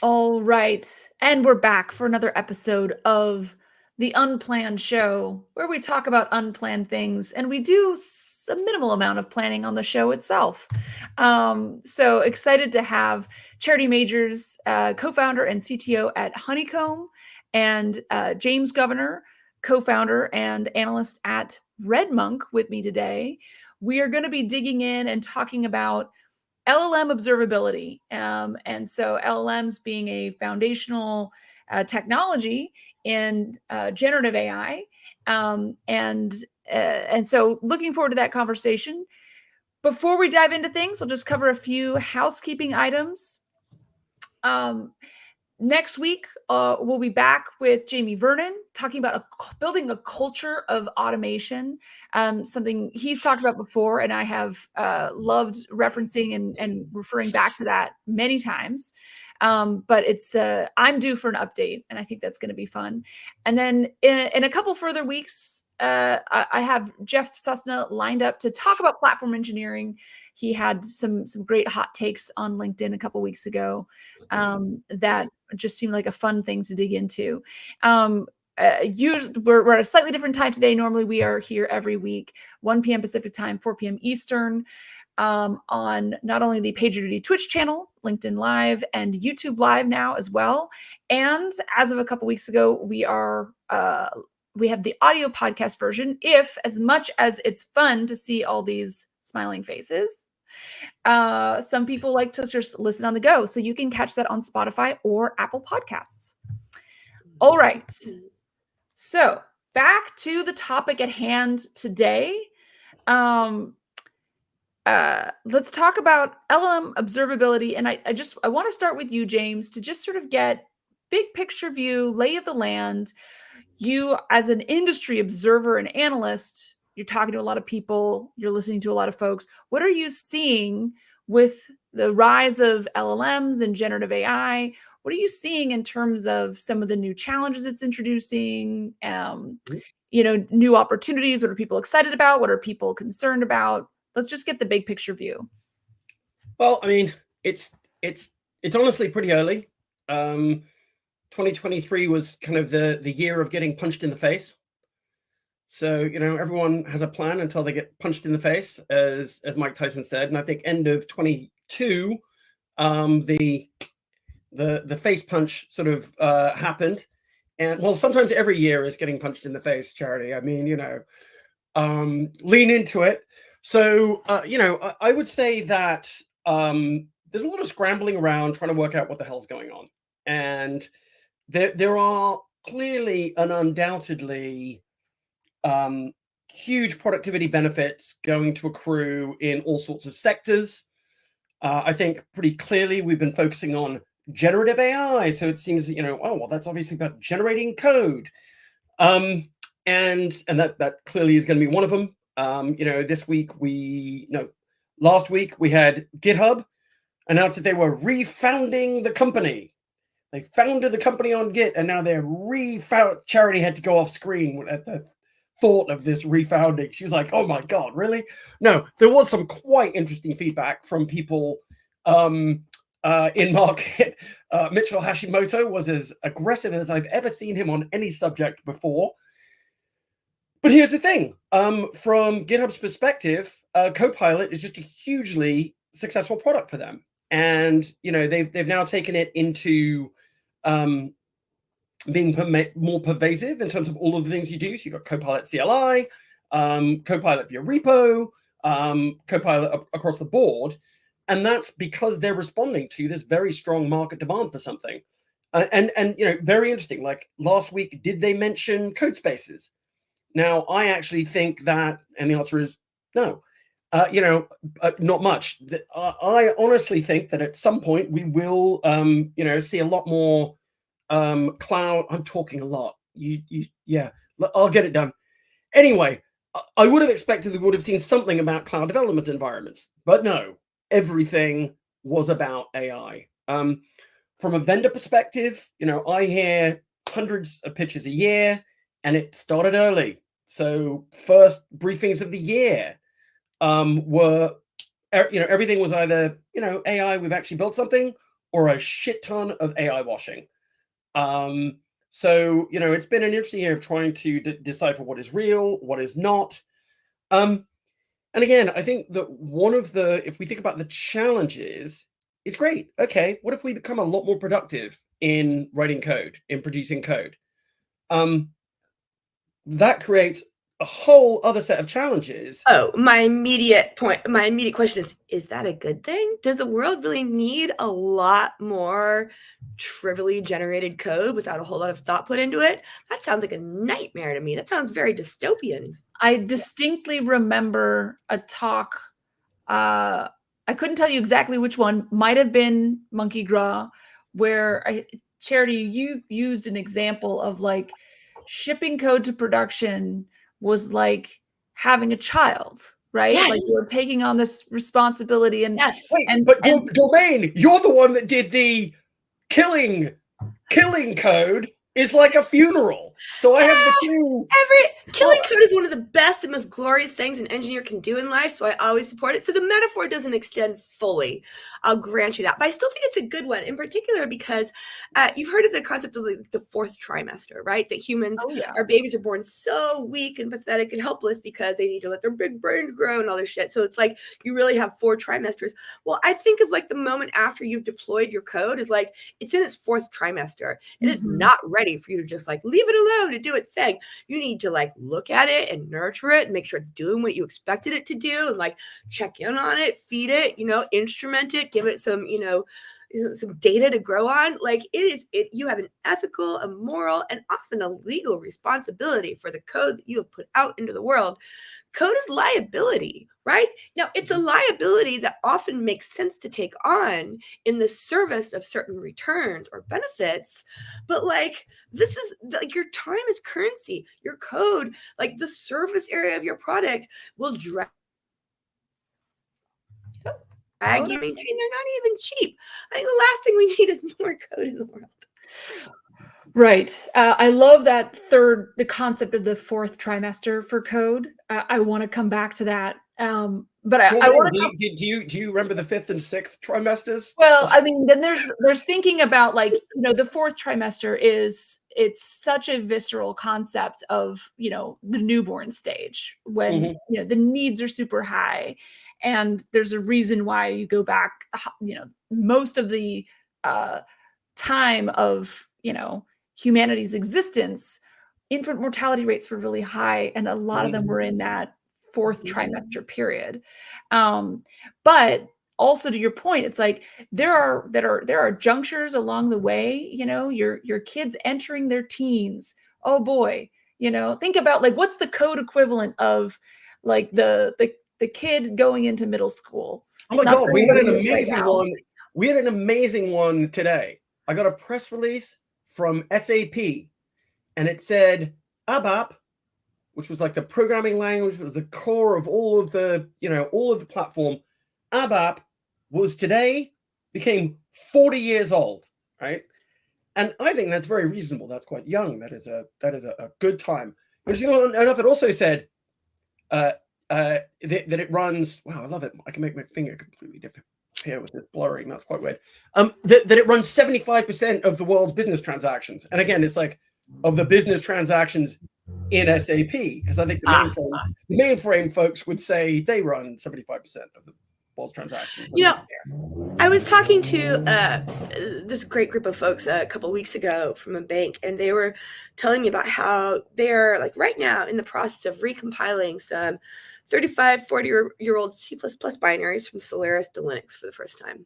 All right. And we're back for another episode of the Unplanned Show, where we talk about unplanned things and we do a minimal amount of planning on the show itself. So excited to have Charity Majors, co founder and CTO at Honeycomb, and James Governor, co founder and analyst at Redmonk, with me today. We are going to be digging in and talking about LLM observability. And so LLMs being a foundational technology in generative AI. And so looking forward to that conversation. Before we dive into things, I'll just cover a few housekeeping items. Um, Next week, we'll be back with Jamie Vernon talking about building a culture of automation, something he's talked about before, and I have loved referencing and referring back to that many times. But it's I'm due for an update, and I think that's going to be fun. And then in a couple further weeks, I have Jeff Susna lined up to talk about platform engineering. He had some great hot takes on LinkedIn a couple weeks ago that just seemed like a fun thing to dig into. Usually we're at a slightly different time today. Normally we are here every week, 1 p.m. Pacific time, 4 p.m. Eastern, on not only the PagerDuty Twitch channel, LinkedIn Live, and YouTube Live now as well. And as of a couple weeks ago, we have the audio podcast version. If, as much as it's fun to see all these smiling faces, some people like to just listen on the go. So you can catch that on Spotify or Apple Podcasts. All right. So back to the topic at hand today. Let's talk about LLM observability. And I want to start with you, James, to just sort of get big picture view, lay of the land. You, as an industry observer and analyst, you're talking to a lot of people, you're listening to a lot of folks. What are you seeing with the rise of LLMs and generative AI? What are you seeing in terms of some of the new challenges it's introducing? New opportunities. What are people excited about? What are people concerned about? Let's just get the big picture view. Well, I mean, it's honestly pretty early. 2023 was kind of the year of getting punched in the face. So, everyone has a plan until they get punched in the face, as Mike Tyson said. And I think end of 22, the face punch sort of happened. And well, sometimes every year is getting punched in the face, Charity. I mean, lean into it. So, I would say that there's a lot of scrambling around trying to work out what the hell's going on. And there are clearly and undoubtedly huge productivity benefits going to accrue in all sorts of sectors. I think pretty clearly we've been focusing on generative AI. So it seems, that's obviously about generating code. And that clearly is going to be one of them. This week last week we had GitHub announced that they were refounding the company. They founded the company on Git, and now they're refound. Charity had to go off screen at the thought of this refounding. She was like, "Oh my god, really?" No, there was some quite interesting feedback from people in market. Mitchell Hashimoto was as aggressive as I've ever seen him on any subject before. But here's the thing: from GitHub's perspective, Copilot is just a hugely successful product for them, and they've now taken it into being more pervasive in terms of all of the things you do. So you've got Copilot CLI, Copilot via repo, Copilot across the board. And that's because they're responding to this very strong market demand for something. And very interesting, like last week, did they mention code spaces? Now, I actually think that, and the answer is no, not much. I honestly think that at some point we will, see a lot more cloud. I'm talking a lot. Yeah, I'll get it done. Anyway, I would have expected we would have seen something about cloud development environments, but no, everything was about AI. From a vendor perspective, I hear hundreds of pitches a year, and it started early. So first briefings of the year were, everything was either, AI, we've actually built something, or a shit ton of AI washing. So, it's been an interesting year of trying to decipher what is real, what is not. And again, I think that if we think about the challenges, is great. Okay, what if we become a lot more productive in writing code, in producing code? That creates a whole other set of challenges. Oh, my immediate question is that a good thing? Does the world really need a lot more trivially generated code without a whole lot of thought put into it? That sounds like a nightmare to me. That sounds very dystopian. I distinctly remember a talk. I couldn't tell you exactly which one, might have been Monkey Graw, where Charity, you used an example of like shipping code to production was like having a child, right? Yes. Like you're taking on this responsibility. And yes. Wait, but Domain, you're the one that did the killing code is like a funeral. So I have the two. Killing code is one of the best and most glorious things an engineer can do in life, so I always support it. So the metaphor doesn't extend fully. I'll grant you that. But I still think it's a good one, in particular because you've heard of the concept of the fourth trimester, right? That humans, our babies are born so weak and pathetic and helpless because they need to let their big brains grow and all this shit. So it's like you really have 4 trimesters. Well, I think of like the moment after you've deployed your code is like it's in its 4th trimester. And it's not ready for you to just like leave it alone to do its thing. You need to like look at it and nurture it and make sure it's doing what you expected it to do and like check in on it, feed it, instrument it, give it some, some data to grow on. Like you have an ethical, a moral, and often a legal responsibility for the code that you have put out into the world. Code is liability, right? Now, it's a liability that often makes sense to take on in the service of certain returns or benefits. But like, this is like your time is currency. Your code, like the service area of your product will drag you maintain. They're not even cheap. I think the last thing we need is more code in the world. Right. I love that the concept of the 4th trimester for code. I want to come back to that. But I want to. Do you remember the 5th and 6th trimesters? Well, I mean, then there's thinking about like, the 4th trimester it's such a visceral concept of, the newborn stage when, the needs are super high. And there's a reason why you go back, most of the time of, humanity's existence, infant mortality rates were really high. And a lot of them were in that 4th trimester period. But also to your point, it's like there are junctures along the way, your kids entering their teens. Oh boy, think about like what's the code equivalent of like the kid going into middle school. Oh my God, we had an amazing one. We had an amazing one today. I got a press release from SAP and it said ABAP, which was like the programming language, was the core of all of the, all of the platform. ABAP became 40 years old, right? And I think that's very reasonable. That's quite young. That is a good time. But enough, it also said that it runs. Wow, I love it. I can make my finger completely different here with this blurring. That's quite weird. That it runs 75% of the world's business transactions. And again, it's like of the business transactions in SAP, because I think the mainframe folks would say they run 75% of the world's transactions. I was talking to this great group of folks a couple of weeks ago from a bank, and they were telling me about how they're like right now in the process of recompiling some 35, 40-year-old C++ binaries from Solaris to Linux for the first time.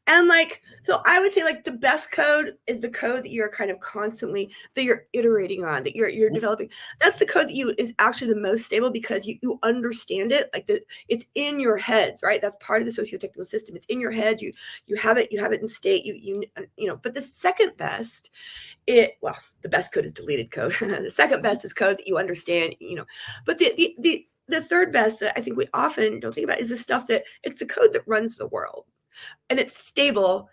And like, so I would say like the best code is the code that you're kind of constantly, that you're iterating on, that you're developing. That's the code that is actually the most stable because you understand it. Like it's in your heads, right? That's part of the socio-technical system. It's in your head. You have it in state, but the second best, the best code is deleted code. The second best is code that you understand, but the third best that I think we often don't think about is the stuff that it's the code that runs the world. And it's stable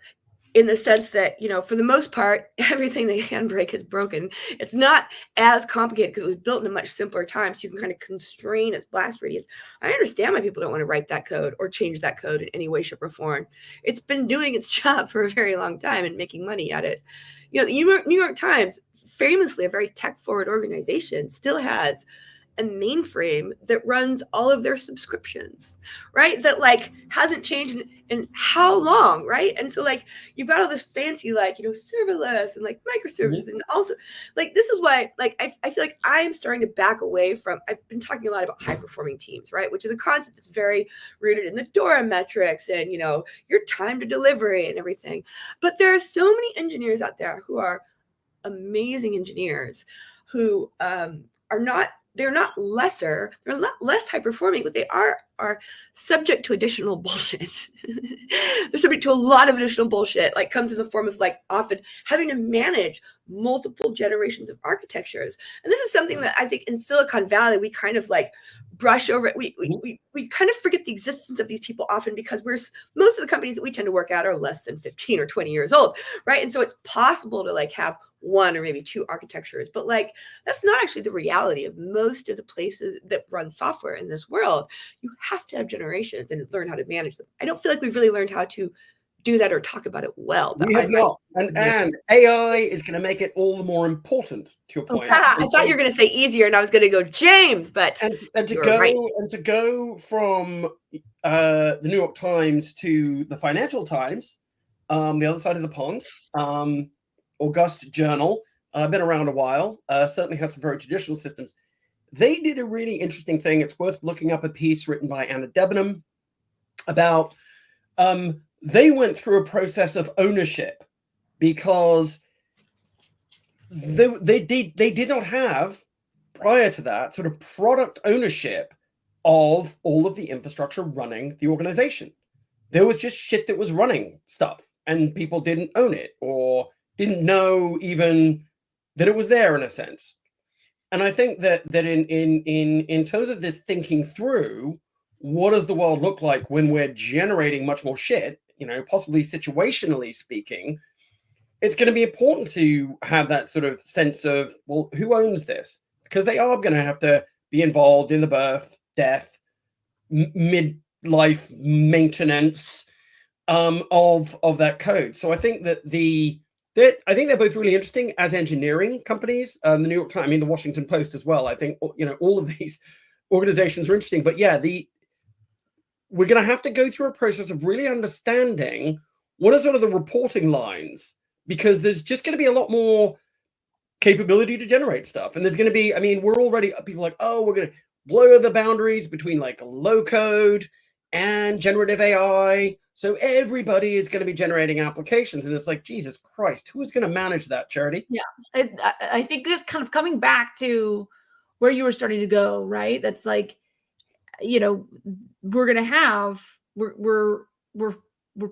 in the sense that, for the most part, everything they can break is broken. It's not as complicated because it was built in a much simpler time. So you can kind of constrain its blast radius. I understand why people don't want to write that code or change that code in any way, shape, or form. It's been doing its job for a very long time and making money at it. The New York Times, famously a very tech-forward organization, still has a mainframe that runs all of their subscriptions, right? That hasn't changed in how long, right? And so you've got all this fancy serverless and microservices, and also this is why I feel like I'm starting to back away from. I've been talking a lot about high performing teams, right? Which is a concept that's very rooted in the DORA metrics and your time to delivery and everything. But there are so many engineers out there who are amazing engineers who they're not lesser, they're not less high performing, but they are subject to additional bullshit. They're subject to a lot of additional bullshit, comes in the form of often having to manage multiple generations of architectures. And this is something that I think in Silicon Valley, we kind of brush over. We kind of forget the existence of these people often because most of the companies that we tend to work at are less than 15 or 20 years old, right? And so it's possible to have one or maybe two architectures, but that's not actually the reality of most of the places that run software in this world. You have to have generations and learn how to manage them. I don't feel like we've really learned how to do that or talk about it well. We have not. And AI is going to make it all the more important, to your point. I thought you were going to say easier, and I was going to go James, but and to go from the New York Times to the Financial Times, the other side of the pond, August Journal, been around a while, certainly has some very traditional systems. They did a really interesting thing. It's worth looking up a piece written by Anna Debenham about they went through a process of ownership because they did not have, prior to that, sort of product ownership of all of the infrastructure running the organization. There was just shit that was running stuff, and people didn't own it or didn't know even that it was there, in a sense. And I think that in terms of this thinking through, what does the world look like when we're generating much more shit, possibly situationally speaking, it's going to be important to have that sort of sense of, well, who owns this? Because they are going to have to be involved in the birth, death, midlife maintenance of that code. So I think that I think they're both really interesting as engineering companies. The New York Times, the Washington Post as well. I think all of these organizations are interesting. But yeah, we're going to have to go through a process of really understanding what are sort of the reporting lines, because there's just going to be a lot more capability to generate stuff. And there's going to be, we're already, people are like, oh, we're going to blur the boundaries between low code and generative AI. So everybody is going to be generating applications. And it's like, Jesus Christ, who is going to manage that, Charity? Yeah. I think this kind of coming back to where you were starting to go, right? That's we're going to have, we're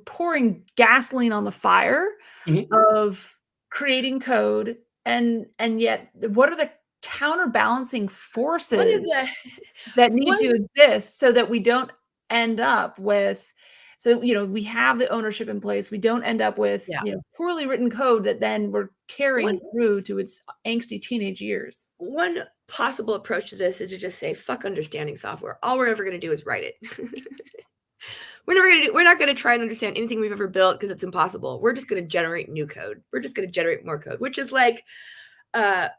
pouring gasoline on the fire of creating code. And yet what are the counterbalancing forces that need to exist so that we don't end up with, we have the ownership in place. We don't end up with, poorly written code that then we're carrying through to its angsty teenage years. One possible approach to this is to just say, fuck understanding software. All we're ever going to do is write it. We're not going to try and understand anything we've ever built because it's impossible. We're just going to generate new code. We're just going to generate more code, which is one, I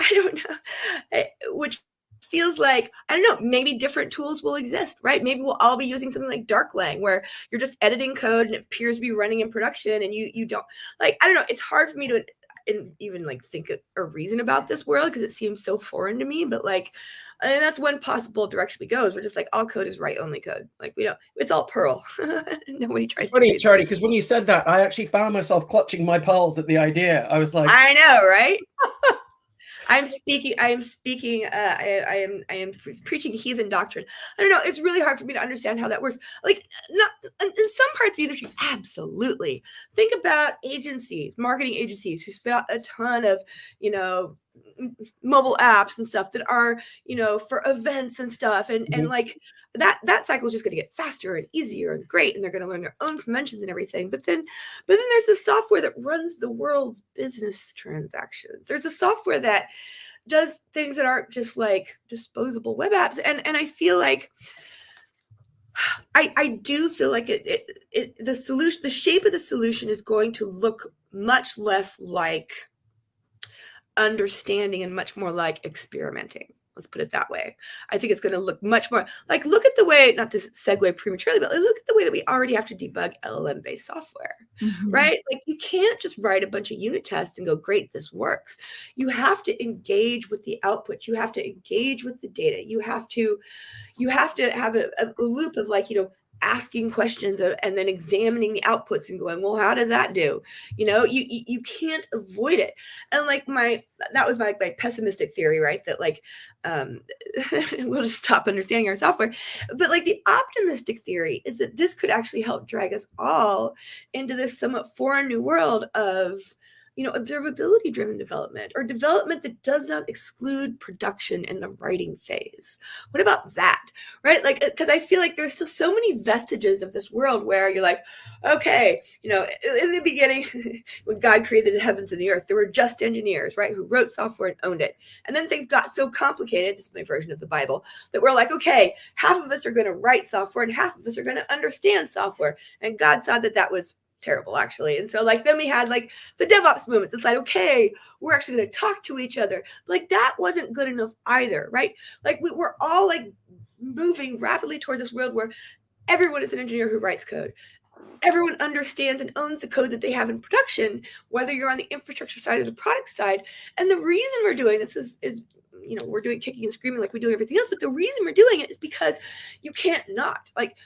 don't know, which feels like, I don't know, maybe different tools will exist, right? Maybe we'll all be using something like Darklang, where you're just editing code and it appears to be running in production and you don't, I don't know, it's hard for me to even think or reason about this world because it seems so foreign to me, but and that's one possible direction we go is we're just all code is write-only code. We don't, it's all Perl. Nobody tries to funny, Charity, because when you said that, I actually found myself clutching my pearls at the idea. I was like, I know, right? I am preaching heathen doctrine. I don't know. It's really hard for me to understand how that works. Not in some parts of the industry, absolutely. Think about agencies, marketing agencies who spend a ton of, mobile apps and stuff that are, you know, for events and stuff. And like that cycle is just going to get faster and easier and great. And they're going to learn their own conventions and everything. But then there's the software that runs the world's business transactions. There's a software that does things that aren't just like disposable web apps. And I feel like, I do feel like the solution, the shape of the solution is going to look much less like understanding and much more like experimenting. Let's put it that way. I think it's going to look much more like, look at the way, not to segue prematurely, but look at the way that we already have to debug LLM-based software, right? Like you can't just write a bunch of unit tests and go, great, this works. You have to engage with the output. You have to engage with the data. You have to have a loop of like, you know, asking questions and then examining the outputs and going, well, how did that do? You know, you can't avoid it. And like that was my pessimistic theory, right? That like, we'll just stop understanding our software. But like the optimistic theory is that this could actually help drag us all into this somewhat foreign new world of, you know, observability driven development, or development that does not exclude production in the writing phase. What about that? Right? Like, because I feel like there's still so many vestiges of this world where you're like, okay, you know, in the beginning, when God created the heavens and the earth, there were just engineers, right, who wrote software and owned it. And then things got so complicated, this is my version of the Bible, that we're like, okay, half of us are going to write software and half of us are going to understand software. And God saw that that was terrible, actually. And so like then we had like the DevOps movements. It's like, okay, we're actually going to talk to each other. But like that wasn't good enough either, right? Like we're all like moving rapidly towards this world where everyone is an engineer who writes code. Everyone understands and owns the code that they have in production, whether you're on the infrastructure side or the product side. And the reason we're doing this is you know, we're doing kicking and screaming like we do everything else, but the reason we're doing it is because you can't not. Like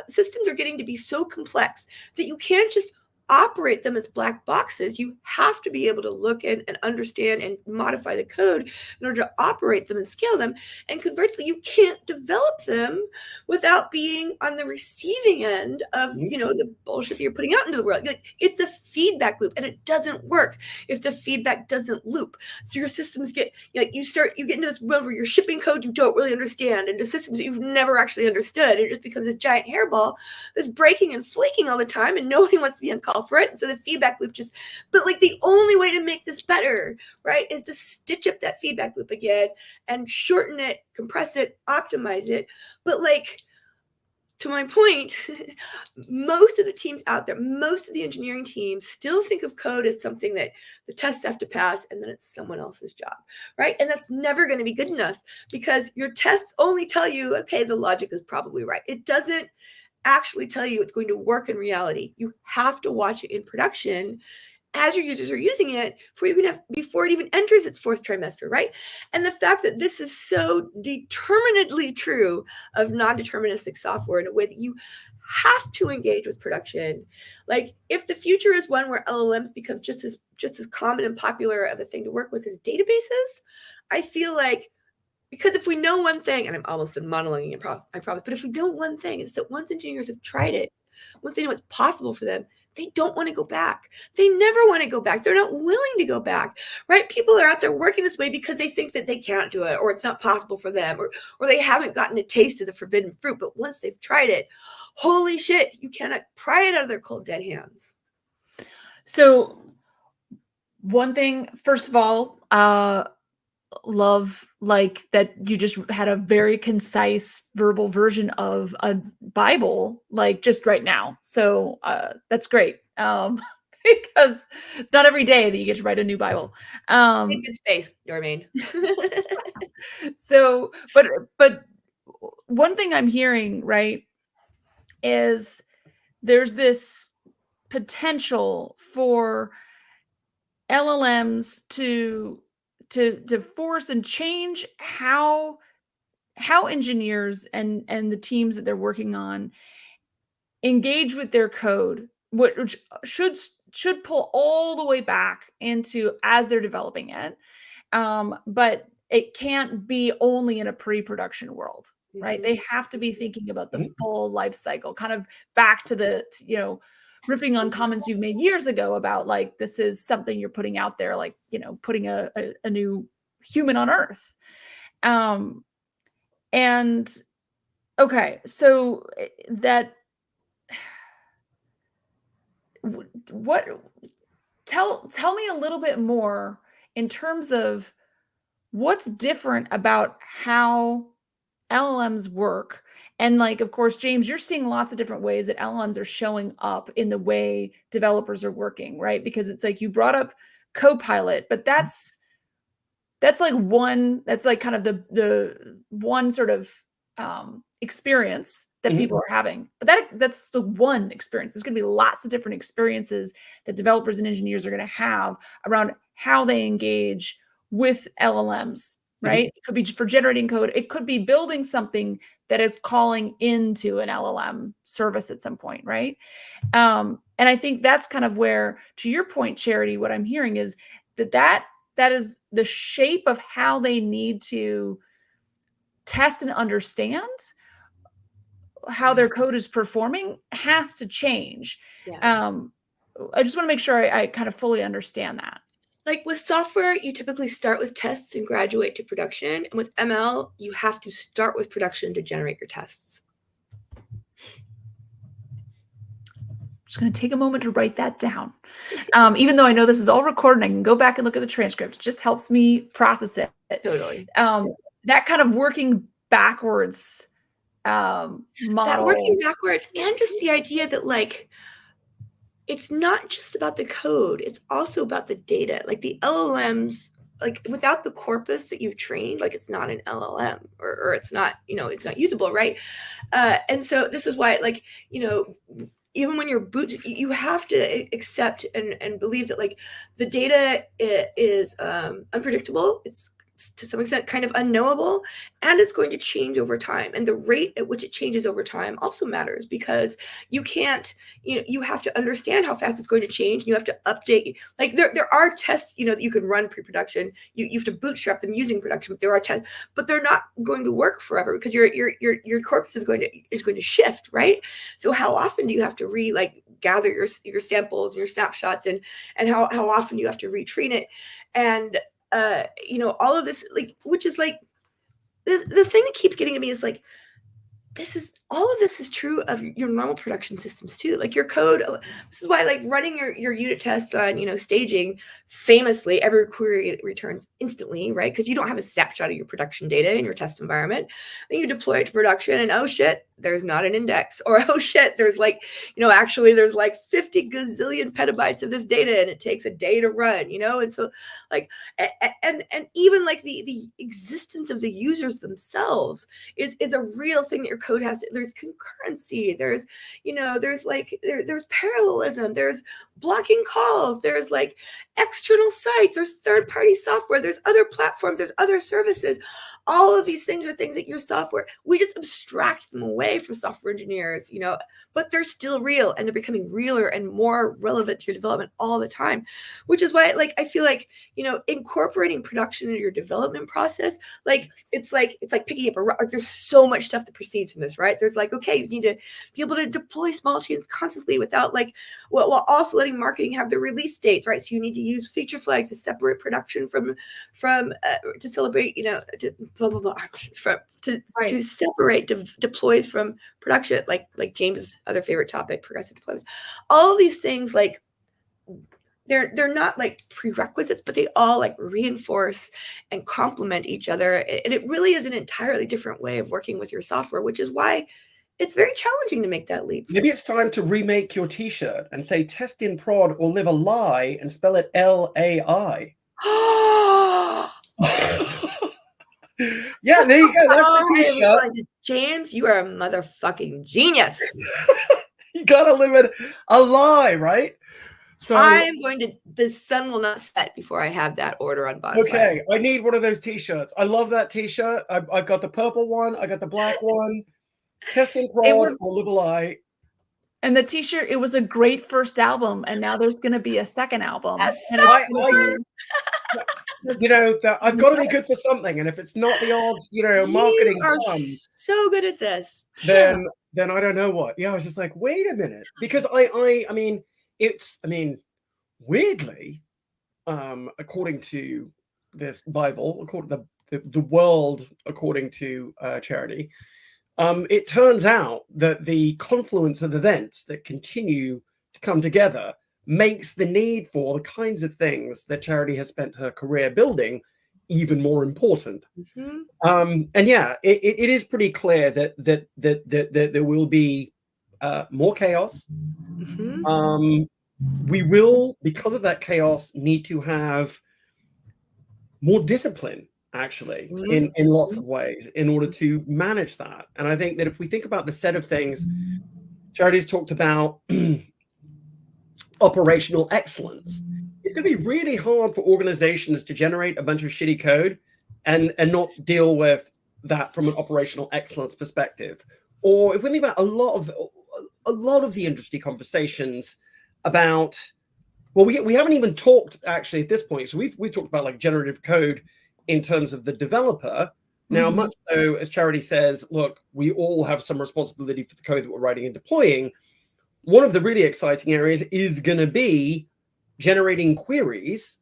systems are getting to be so complex that you can't just operate them as black boxes. You have to be able to look and understand and modify the code in order to operate them and scale them. And conversely, you can't develop them without being on the receiving end of, you know, the bullshit that you're putting out into the world. Like it's a feedback loop, and it doesn't work if the feedback doesn't loop. So your systems get, like, you get into this world where you're shipping code you don't really understand into systems that you've never actually understood. It just becomes this giant hairball that's breaking and flaking all the time, and nobody wants to be on call for it. And so the feedback loop just, but like the only way to make this better, right, is to stitch up that feedback loop again and shorten it, compress it, optimize it. But like, to my point, most of the teams out there, most of the engineering teams still think of code as something that the tests have to pass and then it's someone else's job, right? And that's never going to be good enough because your tests only tell you, okay, the logic is probably right. It doesn't actually tell you it's going to work in reality. You have to watch it in production as your users are using it before it even enters its fourth trimester, right? And the fact that this is so determinedly true of non-deterministic software in a way that you have to engage with production. Like if the future is one where LLMs become just as common and popular of a thing to work with as databases, I feel like, because if we know one thing, and I'm almost done monologuing, I promise, but if we know one thing, it's that once engineers have tried it, once they know it's possible for them, they don't want to go back. They never want to go back. They're not willing to go back, right? People are out there working this way because they think that they can't do it, or it's not possible for them, or they haven't gotten a taste of the forbidden fruit. But once they've tried it, holy shit, you cannot pry it out of their cold, dead hands. So one thing, first of all, love like that you just had a very concise verbal version of a Bible, like just right now. So that's great. Because it's not every day that you get to write a new Bible. Good space, Dormain. So, but one thing I'm hearing, right, is there's this potential for LLMs to force and change how engineers and the teams that they're working on engage with their code, which should pull all the way back into as they're developing it. But it can't be only in a pre-production world, right? They have to be thinking about the full life cycle, kind of back to the, you know, riffing on comments you've made years ago about like, this is something you're putting out there, like, you know, putting a new human on earth. And okay, so that what tell me a little bit more in terms of what's different about how LLMs work. And like, of course, James, you're seeing lots of different ways that LLMs are showing up in the way developers are working, right? Because it's like you brought up Copilot, but that's like one, that's like kind of the one sort of experience that people are having. But that's the one experience. There's going to be lots of different experiences that developers and engineers are going to have around how they engage with LLMs, right? It could be for generating code. It could be building something that is calling into an LLM service at some point, right? And I think that's kind of where, to your point, Charity, what I'm hearing is that is the shape of how they need to test and understand how their code is performing has to change. Yeah. I just want to make sure I kind of fully understand that. Like with software, you typically start with tests and graduate to production. And with ML, you have to start with production to generate your tests. Just going to take a moment to write that down. Even though I know this is all recorded, I can go back and look at the transcript. It just helps me process it. Totally. That kind of working backwards model. That working backwards, and just the idea that like, it's not just about the code, it's also about the data. Like the LLMs, like without the corpus that you've trained, like it's not an LLM or it's not, it's not usable, right? And so this is why, like, even when you're you have to accept and believe that like the data is unpredictable. It's to some extent kind of unknowable, and it's going to change over time. And the rate at which it changes over time also matters, because you can't, you have to understand how fast it's going to change. And you have to update. Like there are tests, that you can run pre-production. You have to bootstrap them using production. But there are tests, but they're not going to work forever, because your corpus is going to shift, right? So how often do you have to gather your samples, your snapshots, and how often you have to retrain it? And all of this, like, which is like the thing that keeps getting to me is like, all of this is true of your normal production systems too. Like your code, this is why like running your unit tests on, staging, famously, every query returns instantly, right? Because you don't have a snapshot of your production data in your test environment. Then you deploy it to production and oh shit, there's not an index. Or oh shit, there's actually there's like 50 gazillion petabytes of this data and it takes a day to run, And so like, and even like the existence of the users themselves is a real thing that your code has to, there's concurrency, there's there's parallelism, there's blocking calls, there's like external sites, there's third-party software, there's other platforms, there's other services. All of these things are things that your software, we just abstract them away from software engineers, but they're still real, and they're becoming realer and more relevant to your development all the time, which is why I feel like incorporating production into your development process, it's like picking up a rock. There's so much stuff that proceeds from this, right? There's okay, you need to be able to deploy small changes constantly without while also letting marketing have the release dates, right? So you need to use feature flags to separate production from to celebrate, to blah blah blah, to separate deploys from production, like James's other favorite topic, progressive deployments. All of these things, they're not prerequisites, but they all reinforce and complement each other. And it really is an entirely different way of working with your software, which is why it's very challenging to make that leap. Maybe it's time to remake your t-shirt and say test in prod or live a lie and spell it L-A-I. Yeah, there you go. That's the t-shirt. James, you are a motherfucking genius. You gotta live a lie, right? So the sun will not set before I have that order on Bonfire. Okay, I need one of those t-shirts. I love that t-shirt. I've got the purple one. I got the black one. Test in prod or live a lie. And the t-shirt, it was a great first album, and now there's going to be a second album. That's and I've got to be good for something, and if it's not the odd, marketing, you are so good at this. Then I don't know what. Yeah, I was just like, wait a minute, because I mean, weirdly, according to this Bible, according to the world according to Charity, it turns out that the confluence of events that continue to come together makes the need for the kinds of things that Charity has spent her career building even more important. And yeah, it is pretty clear that there will be more chaos. We will, because of that chaos, need to have more discipline, actually, in lots of ways, in order to manage that. And I think that if we think about the set of things, Charity's talked about operational excellence. It's going to be really hard for organizations to generate a bunch of shitty code and not deal with that from an operational excellence perspective. Or if we think about a lot of the industry conversations about, well, we haven't even talked actually at this point. So we've talked about like generative code in terms of the developer. Now, much so, as Charity says, look, we all have some responsibility for the code that we're writing and deploying. One of the really exciting areas is going to be generating queries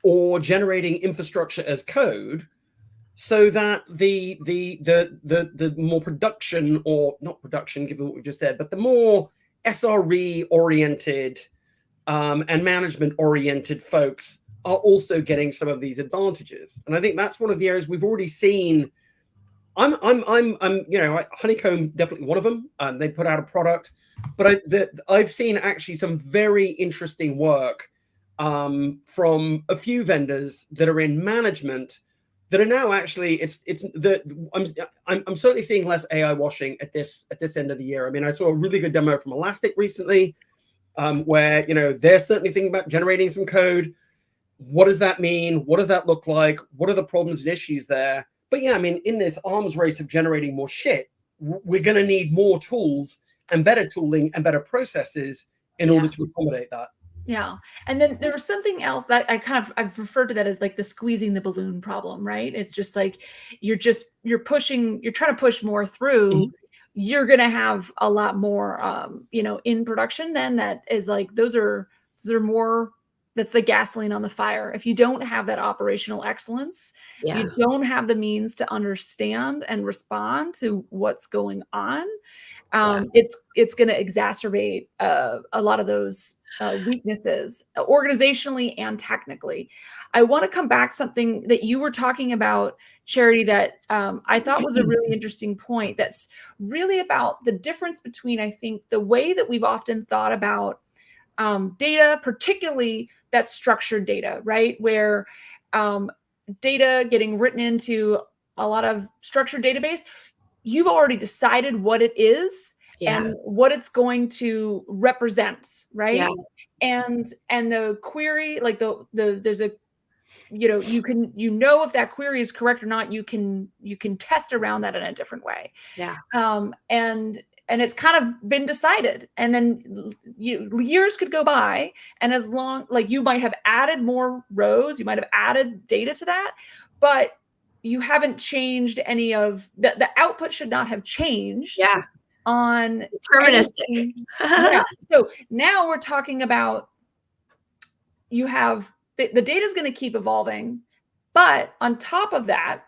or generating infrastructure as code, so that the more production, or not production, given what we've just said, but the more SRE oriented and management oriented folks are also getting some of these advantages. And I think that's one of the areas we've already seen. Honeycomb, definitely one of them. They put out a product, but I've seen actually some very interesting work from a few vendors that are in management that are now actually I'm certainly seeing less AI washing at this end of the year. I mean, I saw a really good demo from Elastic recently, where they're certainly thinking about generating some code. What does that mean? What does that look like? What are the problems and issues there? But yeah, I mean, in this arms race of generating more shit, we're going to need more tools and better tooling and better processes in order to accommodate that. Yeah. And then there was something else that I've referred to that as like the squeezing the balloon problem, right? It's just like, you're trying to push more through. You're going to have a lot more, in production then that is like, those are more, that's the gasoline on the fire. If you don't have that operational excellence, if you don't have the means to understand and respond to what's going on, it's going to exacerbate a lot of those weaknesses organizationally and technically. I want to come back to something that you were talking about, Charity, that I thought was a really interesting point. That's really about the difference between, I think, the way that we've often thought about data, particularly that structured data, right? Where data getting written into a lot of structured database, you've already decided what it is and what it's going to represent, right? And the query, like there's a, you can, if that query is correct or not, you can test around that in a different way. And it's kind of been decided. And then years could go by, and as long, like, you might have added more rows, you might have added data to that, but you haven't changed any of the output should not have changed on deterministic. So now we're talking about, you have the data is going to keep evolving, but on top of that,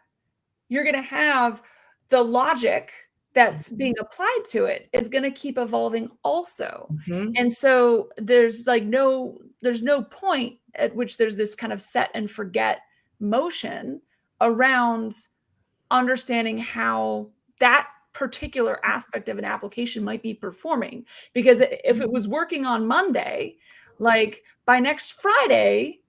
you're going to have the logic that's being applied to it is going to keep evolving also. And so there's no point at which there's this kind of set and forget motion around understanding how that particular aspect of an application might be performing. Because if it was working on Monday, like by next Friday,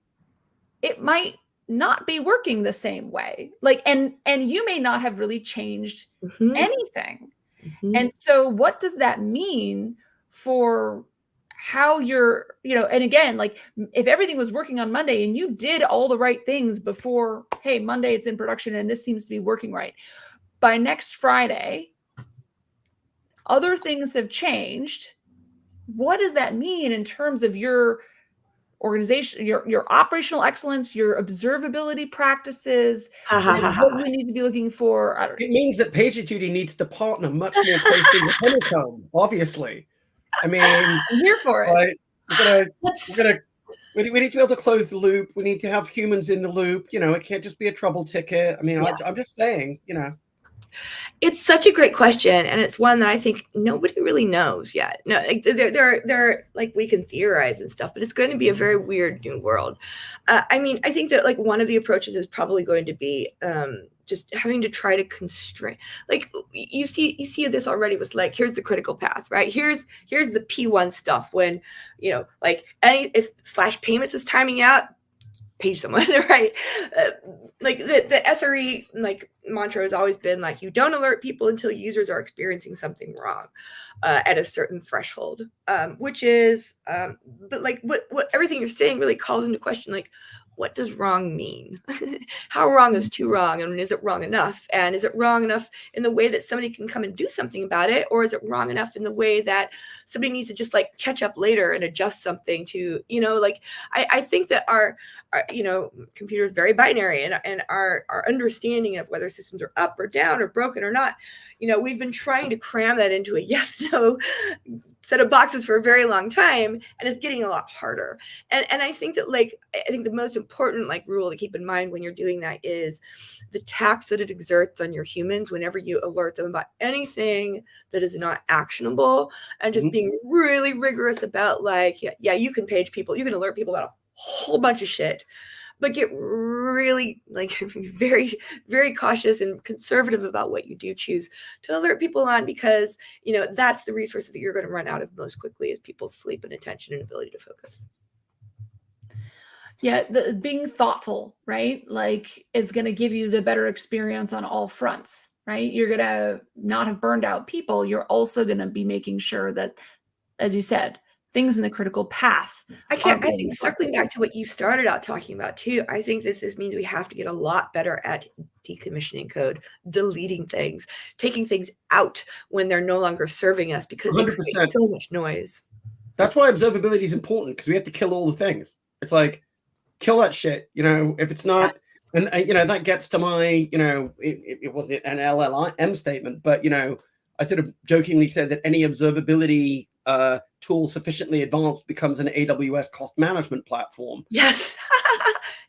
it might not be working the same way. Like, and you may not have really changed anything. And so what does that mean for how you're, and again, like, if everything was working on Monday and you did all the right things before, hey, Monday it's in production and this seems to be working right, by next Friday, other things have changed. What does that mean in terms of your organization, your operational excellence, your observability practices, what we need to be looking for? It means that PagerDuty needs to partner much more closely with Honeycomb, obviously. I mean, I'm here for it. Right, we're gonna We need to be able to close the loop. We need to have humans in the loop. It can't just be a trouble ticket. I mean, Yeah. I'm just saying, It's such a great question, and it's one that I think nobody really knows yet. No, like they're like, we can theorize and stuff, but it's going to be a very weird new world. I mean, I think that like one of the approaches is probably going to be just having to try to constrain. Like you see this already with like, here's the critical path, right? Here's the P1 stuff when like if slash payments is timing out, page someone, right? Like the SRE like mantra has always been like, you don't alert people until users are experiencing something wrong at a certain threshold, which is, but like what everything you're saying really calls into question, like, what does wrong mean? How wrong is too wrong? And is it wrong enough? And is it wrong enough in the way that somebody can come and do something about it? Or is it wrong enough in the way that somebody needs to just like catch up later and adjust something to, like, I think that our computer is very binary, and our understanding of whether systems are up or down or broken or not, we've been trying to cram that into a yes, no set of boxes for a very long time, and it's getting a lot harder. And I think that I think the most important like rule to keep in mind when you're doing that is the tax that it exerts on your humans whenever you alert them about anything that is not actionable, and just being really rigorous about like, yeah, you can page people, you can alert people about a whole bunch of shit, but get really like very, very cautious and conservative about what you do choose to alert people on, because that's the resources that you're going to run out of most quickly, is people's sleep and attention and ability to focus. Yeah, being thoughtful, right? Like, is going to give you the better experience on all fronts, right? You're going to not have burned out people. You're also going to be making sure that, as you said, things in the critical path. I think circling back to what you started out talking about too, I think this means we have to get a lot better at decommissioning code, deleting things, taking things out when they're no longer serving us, because they create so much noise. That's why observability is important, because we have to kill all the things. It's like, kill that shit, if it's not, and that gets to my, it wasn't an LLM statement, but I sort of jokingly said that any observability tool sufficiently advanced becomes an AWS cost management platform. Yes.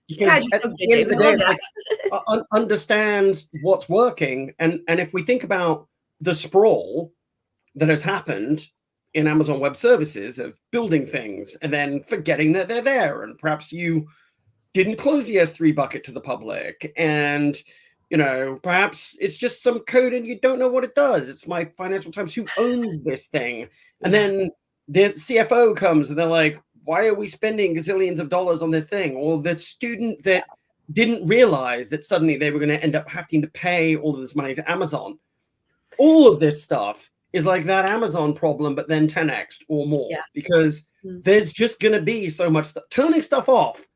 Because at the end of the day, it's like, understand what's working, and if we think about the sprawl that has happened in Amazon Web Services of building things and then forgetting that they're there, and perhaps you didn't close the S3 bucket to the public, and perhaps it's just some code and you don't know what it does. It's my Financial Times, who owns this thing? And then the CFO comes and they're like, why are we spending gazillions of dollars on this thing? Or the student that didn't realize that suddenly they were going to end up having to pay all of this money to Amazon. All of this stuff is like that Amazon problem, but then 10x or more, because there's just going to be so much stuff. Turning stuff off,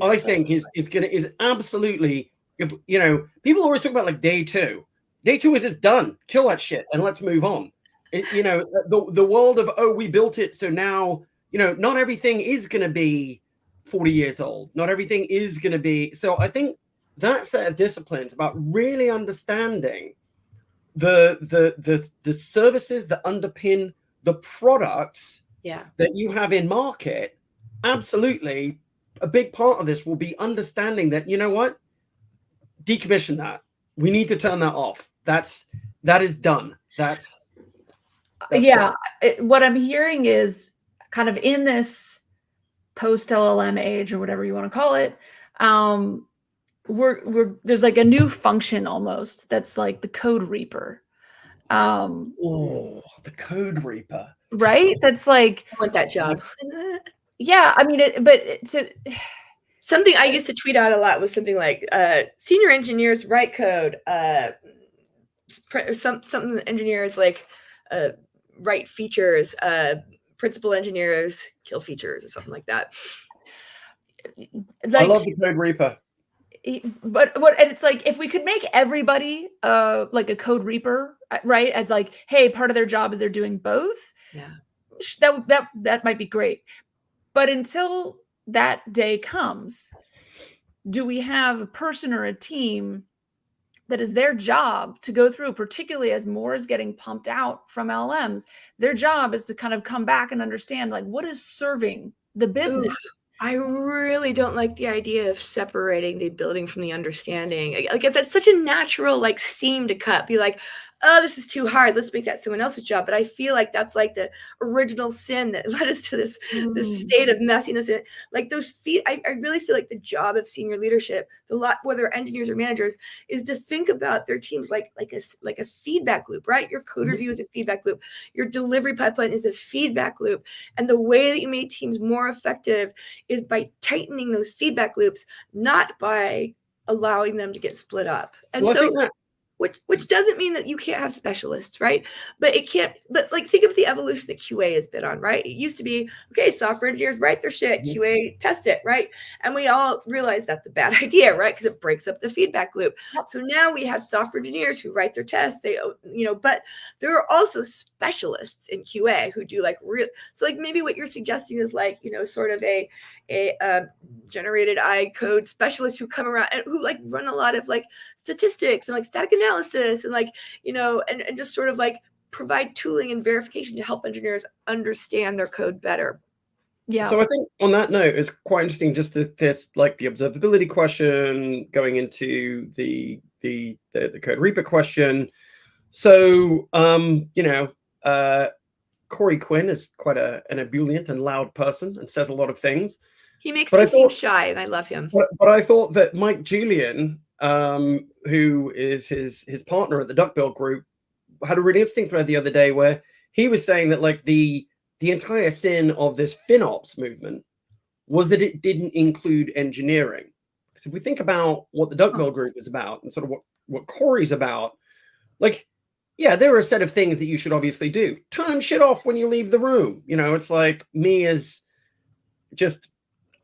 I think, is absolutely, if people always talk about like day two. Day two is it's done. Kill that shit and let's move on. The world of, oh, we built it, so now not everything is going to be 40 years old. Not everything is going to be. So I think that set of disciplines about really understanding the services that underpin the products that you have in market, absolutely. A big part of this will be understanding that, what? Decommission that. We need to turn that off. That is done. That's done. What I'm hearing is kind of in this post LLM age, or whatever you want to call it, there's like a new function almost that's like the code reaper. The code reaper, right? That's like, I want that job. Yeah, I mean, something I used to tweet out a lot was something like, senior engineers write code, some engineers like write features, principal engineers kill features, or something like that. I love the code reaper. But and it's like, if we could make everybody like a code reaper, right? As like, hey, part of their job is they're doing both. Yeah, that might be great. But until that day comes, do we have a person or a team that is their job to go through, particularly as more is getting pumped out from LLMs, their job is to kind of come back and understand, like, what is serving the business? I really don't like the idea of separating the building from the understanding. Like that's such a natural like seam to cut. Be like, oh, this is too hard. Let's make that someone else's job. But I feel like that's like the original sin that led us to this state of messiness. And like those feet, I really feel like the job of senior leadership, whether engineers or managers, is to think about their teams like a feedback loop, right? Your code review is a feedback loop. Your delivery pipeline is a feedback loop. And the way that you make teams more effective is by tightening those feedback loops, not by allowing them to get split up. And Well, I so think that which doesn't mean that you can't have specialists, right? But it can't, but like think of the evolution that QA has been on, right? It used to be, okay, software engineers write their shit, QA tests it, right? And we all realize that's a bad idea, right? Because it breaks up the feedback loop. So now we have software engineers who write their tests, but there are also specialists in QA who do like real, so like maybe what you're suggesting is like, sort of a generated AI code specialists who come around and who like run a lot of like statistics and like static analysis and like, and just sort of like provide tooling and verification to help engineers understand their code better. Yeah. So I think on that note, it's quite interesting just this like the observability question going into the code reaper question. So Corey Quinn is quite an ebullient and loud person and says a lot of things. He makes me seem shy, and I love him. But I thought that Mike Julian, who is his partner at the Duckbill Group, had a really interesting thread the other day where he was saying that like the entire sin of this FinOps movement was that it didn't include engineering. So if we think about what the Duckbill Group is about and sort of what Corey's about, like, yeah, there are a set of things that you should obviously do. Turn shit off when you leave the room. It's like me as just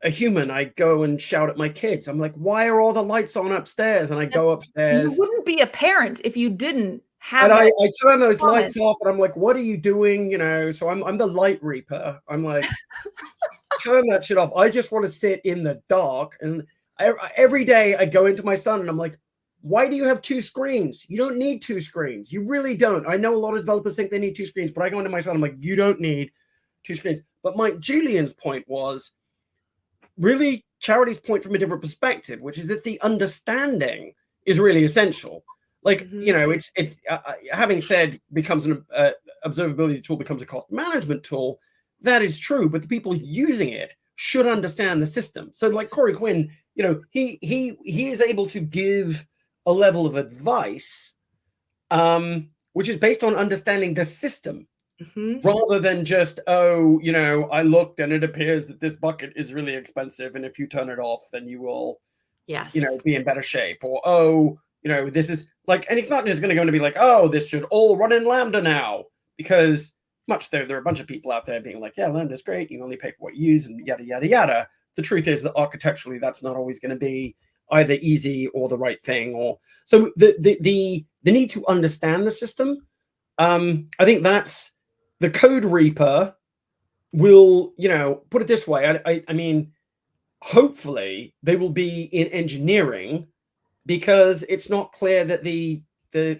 a human, I go and shout at my kids. I'm like, why are all the lights on upstairs? And I go upstairs. You wouldn't be a parent if you didn't have. And I turn those lights off, and I'm like, what are you doing? So I'm the light reaper. I'm like, turn that shit off. I just want to sit in the dark. And every day I go into my son, and I'm like, why do you have two screens? You don't need two screens. You really don't. I know a lot of developers think they need two screens, but I go into my son, I'm like, you don't need two screens. But Mike Julian's point was really Charity's point from a different perspective, which is that the understanding is really essential. Like, it's having said becomes an observability tool becomes a cost management tool. That is true, but the people using it should understand the system. So like Corey Quinn, he is able to give a level of advice, which is based on understanding the system. Rather than just, I looked and it appears that this bucket is really expensive, and if you turn it off, then you will, be in better shape. Or, this is like, and it's not just going to be like, oh, this should all run in Lambda now, because there are a bunch of people out there being like, yeah, Lambda's great. You only pay for what you use, and yada yada yada. The truth is that architecturally, that's not always going to be either easy or the right thing. Or so the need to understand the system. I think that's. The code reaper will, put it this way. I mean, hopefully they will be in engineering, because it's not clear that the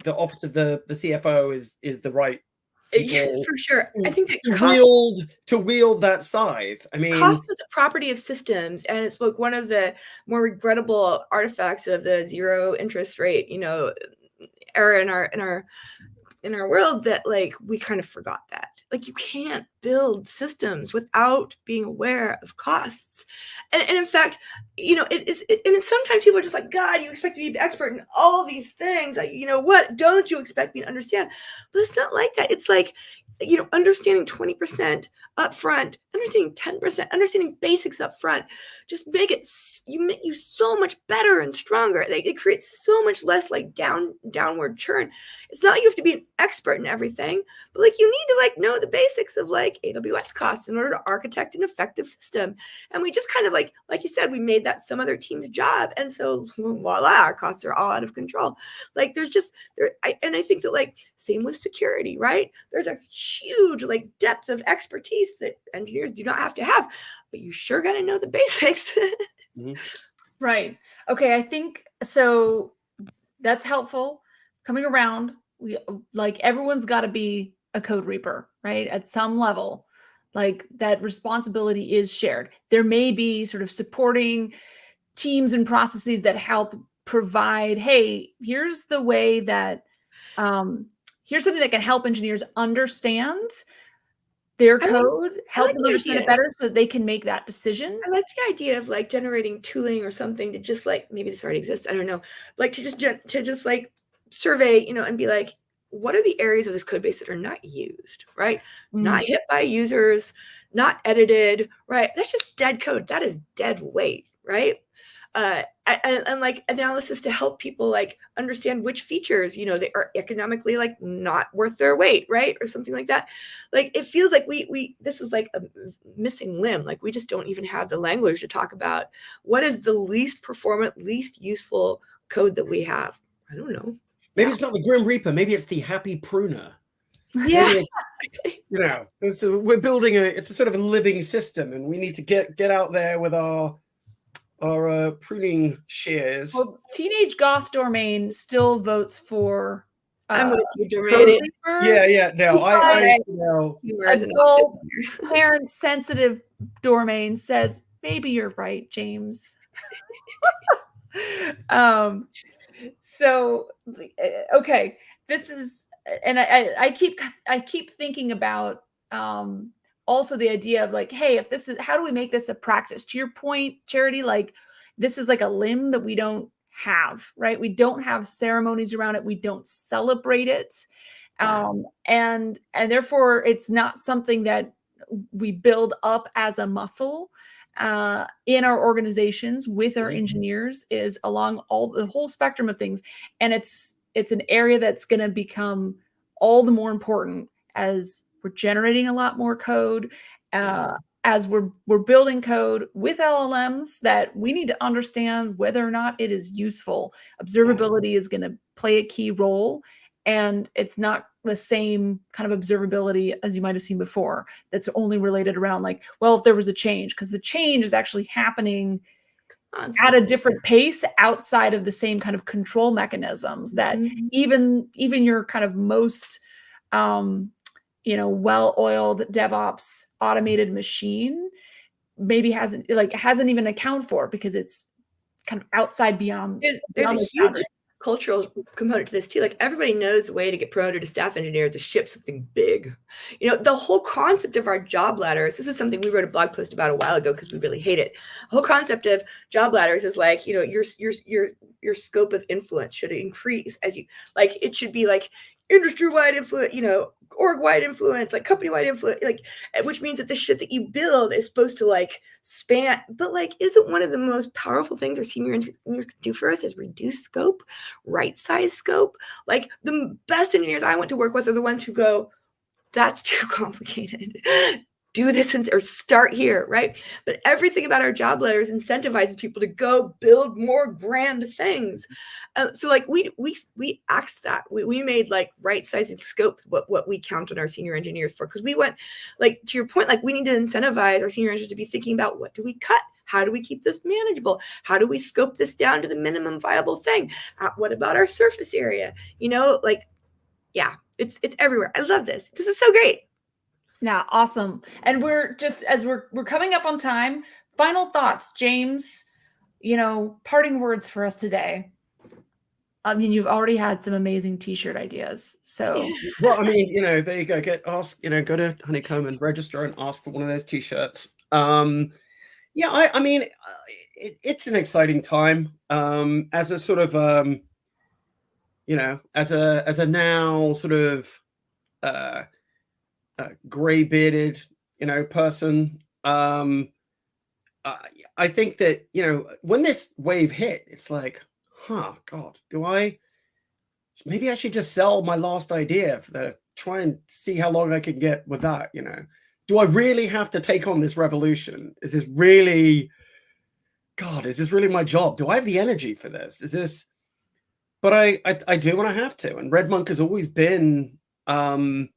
office of the CFO is the right people for sure. I think that to wield that scythe. I mean, cost is a property of systems, and it's like one of the more regrettable artifacts of the zero interest rate, era in our world, that like we kind of forgot that. Like you can't build systems without being aware of costs. And in fact, and sometimes people are just like, God, you expect me to be an expert in all these things. Like, what don't you expect me to understand? But it's not like that. It's like, understanding 20% up front, understanding 10%, understanding basics up front, just make you so much better and stronger. It creates so much less like downward churn. It's not like you have to be an expert in everything, but like you need to like know the basics of like AWS costs in order to architect an effective system. And we just kind of like you said, we made that some other team's job. And so voila, our costs are all out of control. Like I think that like same with security, right? There's a huge like depth of expertise that engineers do not have to have, but you sure got to know the basics. Right. Okay. I think so. That's helpful. Coming around, everyone's got to be a code reaper, right? At some level, like that responsibility is shared. There may be sort of supporting teams and processes that help provide, hey, here's the way that, here's something that can help engineers understand their code, help them understand it better so that they can make that decision. I like the idea of like generating tooling or something to just like, maybe this already exists, I don't know, like to just like survey, and be like, what are the areas of this code base that are not used, right? Not hit by users, not edited, right? That's just dead code. That is dead weight, right? And like analysis to help people like understand which features, they are economically like not worth their weight, right? Or something like that. Like it feels like we this is like a missing limb. Like we just don't even have the language to talk about what is the least performant, least useful code that we have. I don't know. Maybe it's not the Grim Reaper. Maybe it's the Happy Pruner. Yeah. We're building it's a sort of a living system, and we need to get out there with our pruning shears. Well, Teenage Goth Domain still votes for I'm with you, Domain. Yeah. No, I know. Adult, parent sensitive Domain says maybe you're right, James. So okay, this is, and I keep thinking about also the idea of like, hey, if this is, how do we make this a practice? To your point, Charity, like this is like a limb that we don't have, right? We don't have ceremonies around it. We don't celebrate it. And therefore it's not something that we build up as a muscle in our organizations with our engineers, is along the whole spectrum of things. And it's an area that's going to become all the more important as we're generating a lot more code, as we're building code with LLMs, that we need to understand whether or not it is useful. Observability is going to play a key role, and it's not the same kind of observability as you might have seen before that's only related around like, well, if there was a change, because the change is actually happening at a different pace outside of the same kind of control mechanisms that even your kind of most well-oiled DevOps automated machine maybe hasn't even accounted for, because it's kind of outside beyond. There's a huge cultural component to this too. Like everybody knows the way to get promoted to staff engineer to ship something big. The whole concept of our job ladders, this is something we wrote a blog post about a while ago because we really hate it. The whole concept of job ladders is like, your scope of influence should increase as you, like, it should be like industry-wide influence, org-wide influence, like company-wide influence, like, which means that the shit that you build is supposed to like span, but like, isn't one of the most powerful things our senior engineers can do for us is reduce scope, right size scope? Like the best engineers I went to work with are the ones who go, that's too complicated. Do this or start here, right? But everything about our job letters incentivizes people to go build more grand things. So like we axed that. We made like right sizing scope what we count on our senior engineers for, because we went, like, to your point, like we need to incentivize our senior engineers to be thinking about, what do we cut? How do we keep this manageable? How do we scope this down to the minimum viable thing? What about our surface area? Like, yeah, it's everywhere. I love this. This is so great. Yeah, awesome. And we're just, as we're coming up on time, final thoughts, James, parting words for us today. I mean, you've already had some amazing t-shirt ideas. So, well, I mean, there you go. Go to Honeycomb and register and ask for one of those t-shirts. Yeah, I mean, it's an exciting time. As a sort of, as a now sort of gray-bearded, person. I think that, when this wave hit, it's like, God, maybe I should just sell my last idea try and see how long I can get with that, Do I really have to take on this revolution? Is this really my job? Do I have the energy for this? But I do when I have to. And Redmonk has always been, we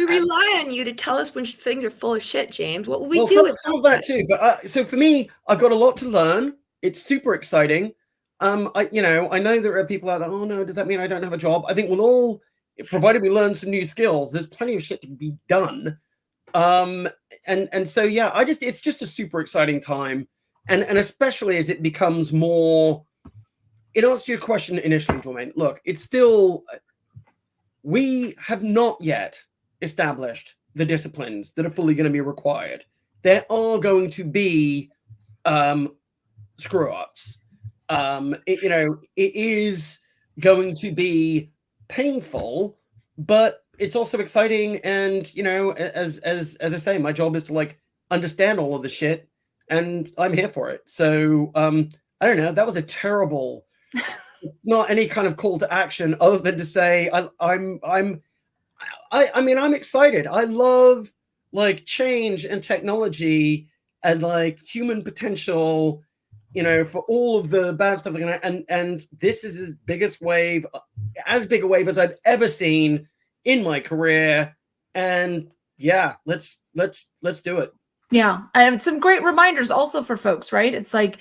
rely on you to tell us when things are full of shit, James. What will we do some, with some of that too? But so for me, I've got a lot to learn. It's super exciting. I know there are people out there, oh no, does that mean I don't have a job? I think provided we learn some new skills, there's plenty of shit to be done. And so yeah, it's just a super exciting time, and especially as it becomes more. In answer to your question initially, Jermaine, look, it's still, we have not yet established the disciplines that are fully going to be required. There are going to be screw ups. It is going to be painful, but it's also exciting. And as I say, my job is to like understand all of the shit, and I'm here for it. So I don't know. That was a terrible. Not any kind of call to action other than to say I'm excited. I love like change and technology and like human potential, for all of the bad stuff. And this is as big a wave as I've ever seen in my career. And yeah, let's do it. Yeah. And some great reminders also for folks, right? It's like,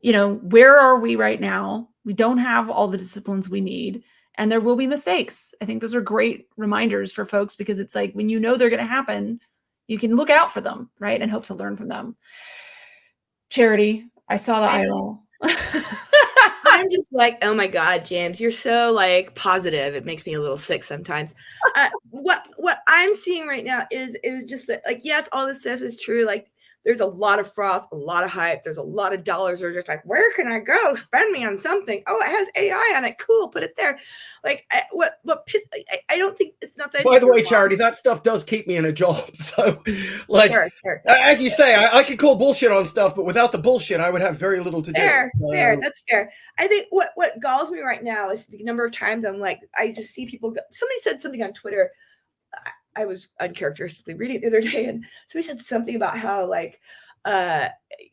where are we right now? We don't have all the disciplines we need, and there will be mistakes. I think those are great reminders for folks, because it's like, when they're going to happen, you can look out for them, right? And hope to learn from them. Charity, I saw the eye roll. I'm just like, oh my God, James, you're so like positive. It makes me a little sick sometimes. What I'm seeing right now is just that, like, yes, all this stuff is true. Like, there's a lot of froth, a lot of hype. There's a lot of dollars that are just like, where can I go? Spend me on something. Oh, it has AI on it. Cool. Put it there. Like, I don't think it's not that. By the way, Charity, that stuff does keep me in a job. So, like, sure. As you say, I could call bullshit on stuff, but without the bullshit, I would have very little to do. Fair. That's fair. I think what galls me right now is the number of times I'm like, I just see people somebody said something on Twitter. I was uncharacteristically reading it the other day, and somebody said something about how like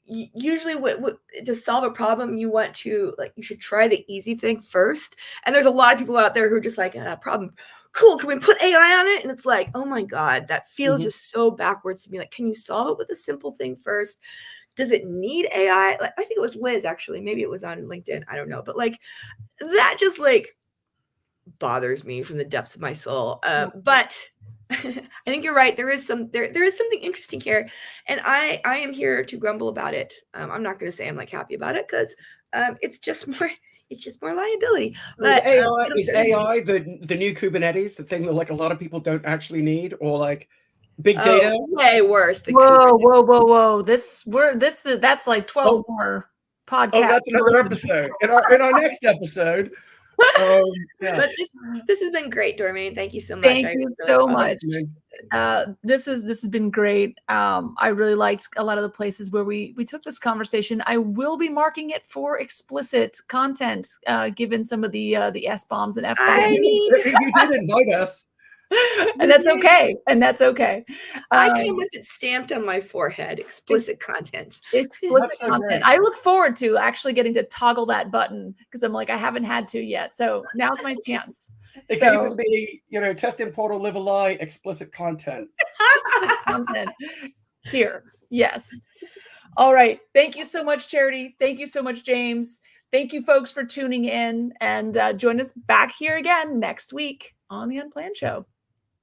usually what to solve a problem, you want to like, you should try the easy thing first. And there's a lot of people out there who are just like, problem, cool, can we put AI on it? And it's like, oh my God, that feels just so backwards to me. Like, can you solve it with a simple thing first? Does it need AI? Like, I think it was Liz, actually. Maybe it was on LinkedIn. I don't know. But like, that just like bothers me from the depths of my soul. But I think you're right. There is something interesting here, and I am here to grumble about it. I'm not going to say I'm like happy about it, because it's just more liability. But is AI the new Kubernetes, the thing that like a lot of people don't actually need, or like big data? Way worse than Whoa! That's like 12 more podcasts. Oh, that's another episode. In our next episode. Yeah. But this has been great, Dormain. Thank you so much. Thank you so much. This has been great. I really liked a lot of the places where we took this conversation. I will be marking it for explicit content, given some of the S-bombs and F-bombs. I mean, you did invite us. And that's okay. I came with it stamped on my forehead. Explicit content. Explicit content. I look forward to actually getting to toggle that button, because I'm like, I haven't had to yet. So now's my chance. It can even be, test in portal, live a lie, explicit content. Content here. Yes. All right. Thank you so much, Charity. Thank you so much, James. Thank you, folks, for tuning in, and join us back here again next week on the Unplanned Show.